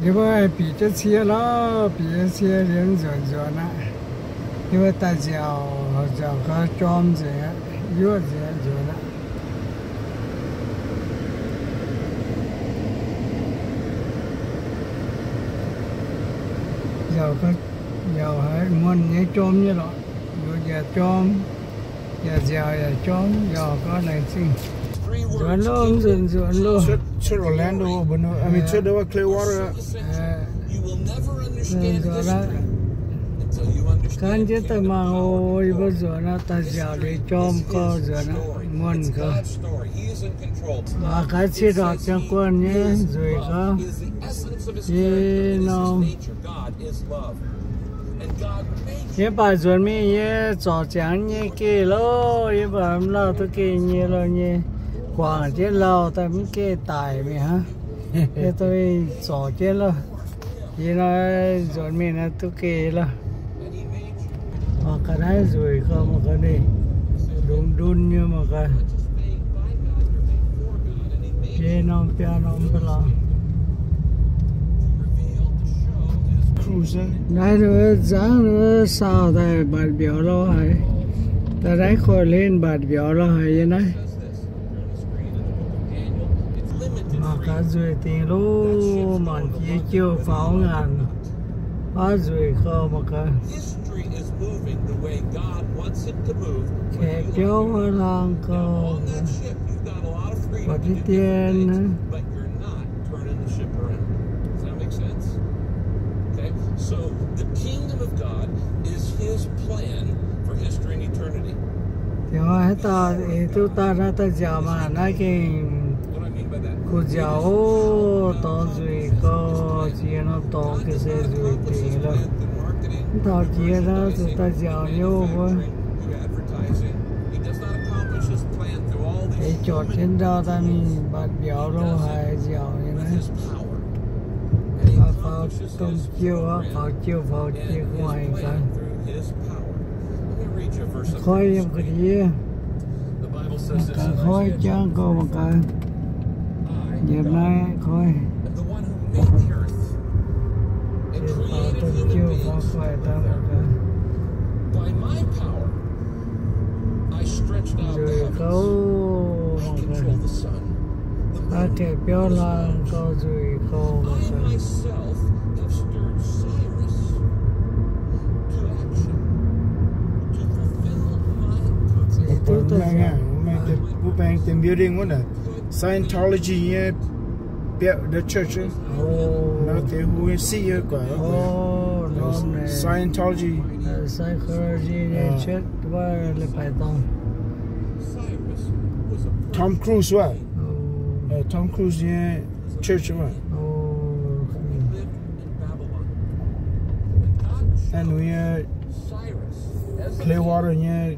因为比这些了，比这些人做呢，因为大家个装着，有这做呢。giờ phải muốn nhảy trôm như đó, giờ trôm, giờ trôm, có này xin. Chuẩn luôn. Should Orlando, but no, I mean, should there Clearwater? Rồi đó. Kan chứ ta mà ôi bây giờ nó ta giờ để trôm co giờ nó muốn cơ. Mà cái chi đó cho quân nhé, rồi có. Ye no. Ye bà chuẩn mi ye trò trắng ye kia lo, ye bà em lo tôi kia ye lo ye. Quảng chứ lâu ta mới kê tài mày hả? Thế tôi xỏ chứ lo. Vì nó rồi mình nó tôi kê lo. Mà cái đấy rồi không mà cái này đun như mà cái kê nó bia nó phải lo. Đấy rồi dáng nó sao đây bạt biểu lo hay. Ta đấy khỏi lên bạt biểu lo hay như này. Cả rồi tiền luôn mà chỉ chưa pháo ngàn hết rồi không mà cả kẹt kéo lang cơ và cái tiền nữa thì hết ta thì chúng ta ra ta giờ mà nói cái cô giáo to rồi có chia nó to cái xe rồi thì là tao chia ra chúng ta giáo nhau quá cái chọn trên đó ta mình bắt béo đâu hay giáo như này vào tôm chiêu á vào chiêu ngoài cả khói em cái gì cả khói chẳng có một cái dẹp này coi tôi chưa có phải tao rồi câu ta kẹp béo lan câu rồi câu tôi nghe bố bang team building one Scientology yeah, the church. Nó thế huống sĩ cả. Scientology. Scientology church và là phải tông. Tom Cruise vậy. Tom Cruise yeah, church vậy. And we Clearwater yeah,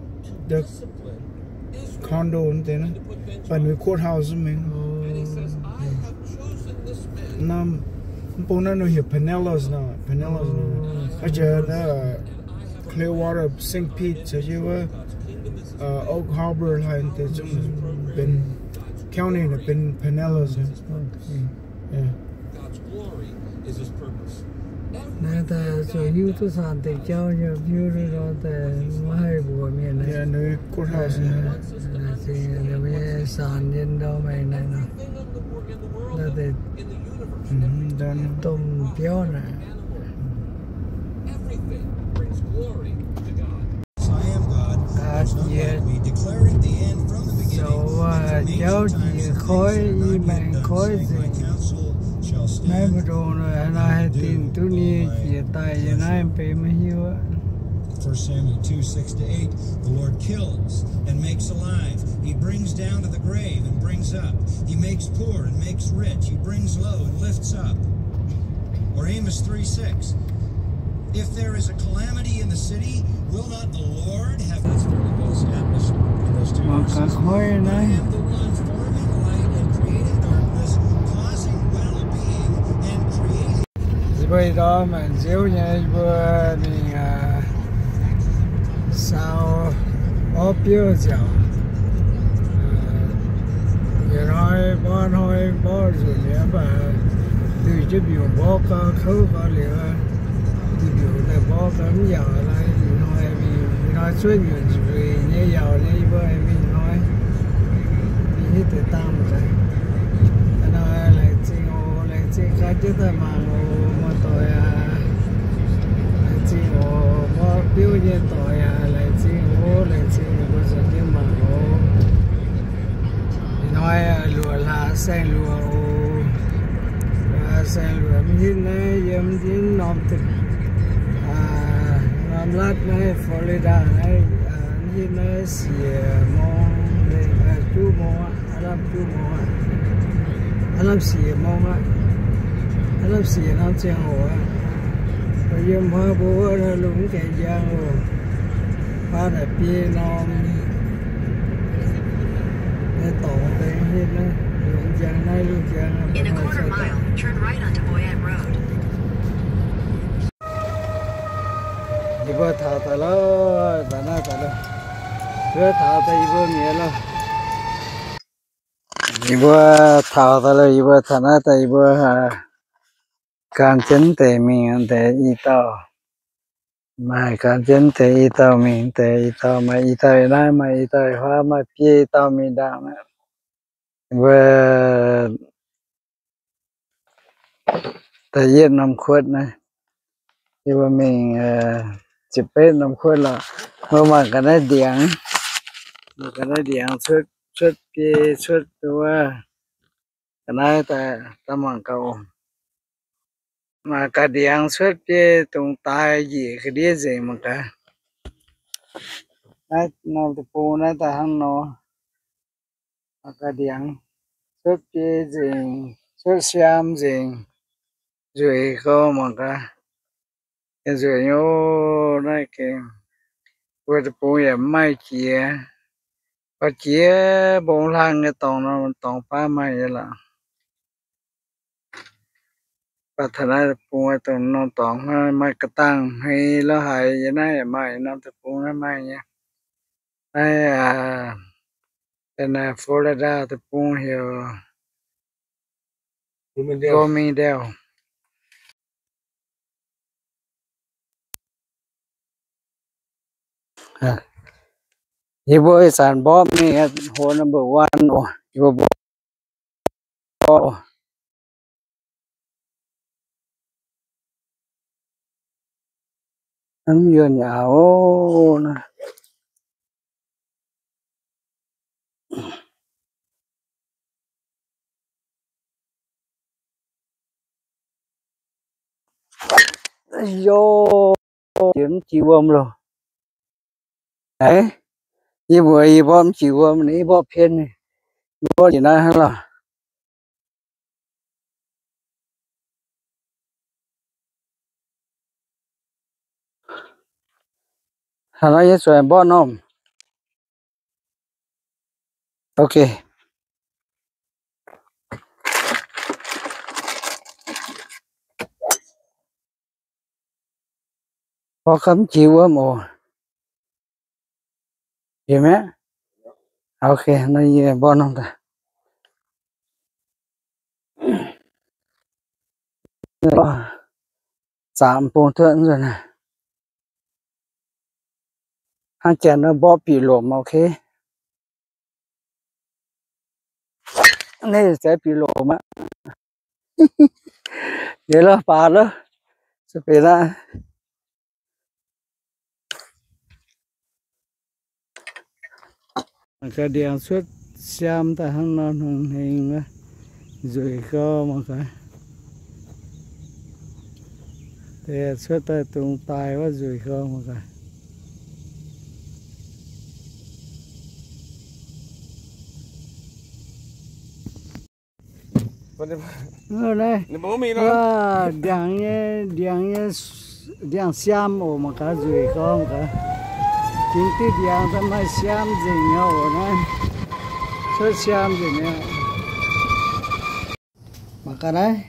the condo and then. But we courthouse mình nam bố nó hiểu Pinellas nè bây giờ là Clearwater, St. Pete cho chứ Oak Harbor là từ trong bên county là bên Pinellas yeah. Nè ta cho yêu tu sản thì cho nhiều yêu đó ta hay buồn miền này yeah, nơi courthouse thì là bây sản nhân đâu mày này nè là để tôm béo nè cháu chỉ khói y mạng khói gì mấy bữa đồ rồi anh ai tin tôi đi chia tay vậy này em phải mới hiểu á. 1 Samuel 2:6-8, the Lord kills and makes alive. He brings down to the grave and brings up. He makes poor and makes rich. He brings low and lifts up. Or Amos 3:6, if there is a calamity in the city, will not the Lord have... That's fairly well established in those two verses. I am the one forming light and creating darkness, causing well-being and creating... Bây đó mà dấu như vừa mình sao có biểu giờ nói bỏ rồi nhé bà từ chứ biểu bó có khâu có liệu từ biểu là bó có giàu lại nói vì nói suốt nhiều rồi nhớ giàu nhớ với mình nói vì từ tam rồi nói lại chị cá chứ ta mà mà tôi lại chị mà biểu như tôi lại chị có sự như mà nói lùa là sen lùa sen lùa mình này yếm đến nôm thịt nôm lát này Florida này mình này xìa mông này chú mông Arab xìa mông Arab xìa nó chèn hồ rồi yếm hoa bố nó lúng cái giang hồ hoa đẹp bia nôm In a quarter mile, turn right onto Boyan Road. Ibu thảo ta lo, ta na ta lo. Ibu thảo ta ibu mía lo. Ibu thảo ta lo, ibu thà na ta ibu can chân tề mình tề y tao. Mà can chân tề y tao mình tề y tao mà y tao na mà y tao hoa mà pie tao mình đang. Và tại nhiên năm khuất này nhưng mà mình chụp bên năm khuất là hôm mà cái này điện xuấtตัวcái này ta mang cầu mà cái điện xuất cái tung tai gì cái đĩa gì mà cái này nó tập phụ này ta hàng nó cái điện xuất cái gì xuất xem gì rồi có mà cái rồi nhô này cái vừa tập phụ là mai kia và chia bốn làng cái tòng phá mai vậy là và thật ra phụ cái tòng mai cái tăng hay lo hại vậy này mai nó tập phụ nó mai nha đây cái này Florida tập phụ hiểu Bloomingdale ibu isan bom ni ho number 1 ibu bom anh yun áo nè vô tiếng chịu bom rồi đấy ibu bom chịu bom này bom phiên này bom gì nữa là hà nói với xoài bom không ok có cấm chịu bom ồ gì mẹ ok nói bom không ta giảm bồn thuận rồi nè hai chén nó bóp bị lộn ok này sẽ bị lộn á vậy là phá đó sẽ phải là cái điện suốt xem ta hàng non hình rồi có một cái thì suốt ta tung tay quá rồi có một cái ở đây điện xem ở một cái rồi có một cái chính tí điện ta mới xem gì nhau ở đây suốt xem gì nhau mà cái đấy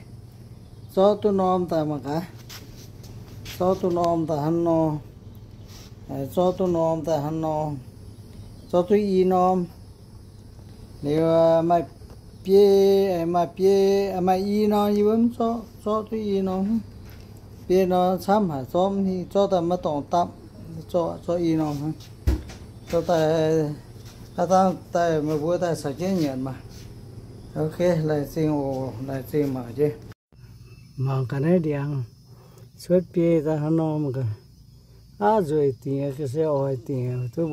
cho tôi nom ta mà cái cho tôi nom ta hắn no cho tôi nom ta hắn no cho tôi y nom nếu mà bia mà y nó như vẫn cho tôi y nó bia nó sắm hả xóm thì cho ta mà tổng tập cho y nó cho ta mà vừa ta sẽ chế nhận mà ok lại xin mở chứ mà cái này điện suốt bia ta nó mà cái rồi tiền cái xe oi tiền tôi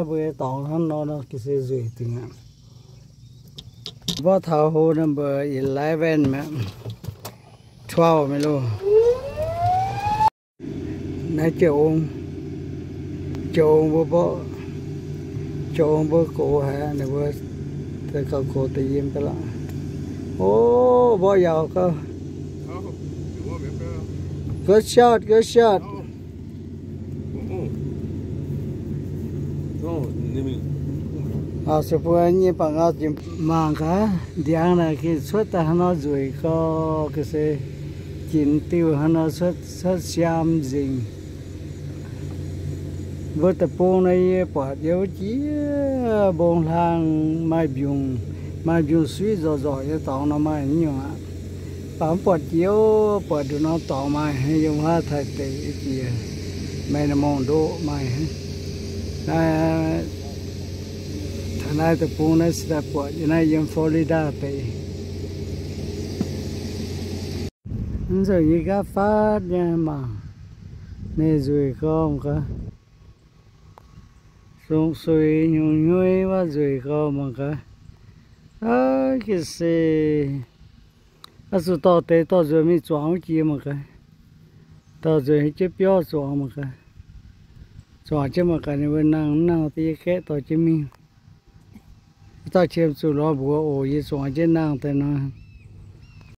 vừa tổng nó cái xe rồi tiền What hole number 11 man 12 ไม่รู้นายโจงบ่โกฮะเนี่ยว่าแต่เขาโกตะยิมไปละโอ้บ่ยาวก็ good shot sự phơi như bằng áo chim màng cả điang này cái suốt ta nó rồi có cái gì chín tiêu nó suốt xiêm dình với tập po này bỏ dấu chí bông lang mai biung suy rồi cái tàu nó mai nhiều ạ bám bỏ chiếu bỏ được nó tàu mai hay dùng hoa thay tệ gì mai là mòn độ mai này tập trung này sẽ bỏ cái này dùng Florida về rồi như cá phát nha mà này rồi không cả xuống suy nhung và rồi không mà cả cái gì sự to tế to rồi mới chọn chi mà cả to rồi chế béo chọn mà cả chọn chứ mà cả này bên năng thì cái to chứ mình ta chém số lo bùa ổ gì số trên năng thế nào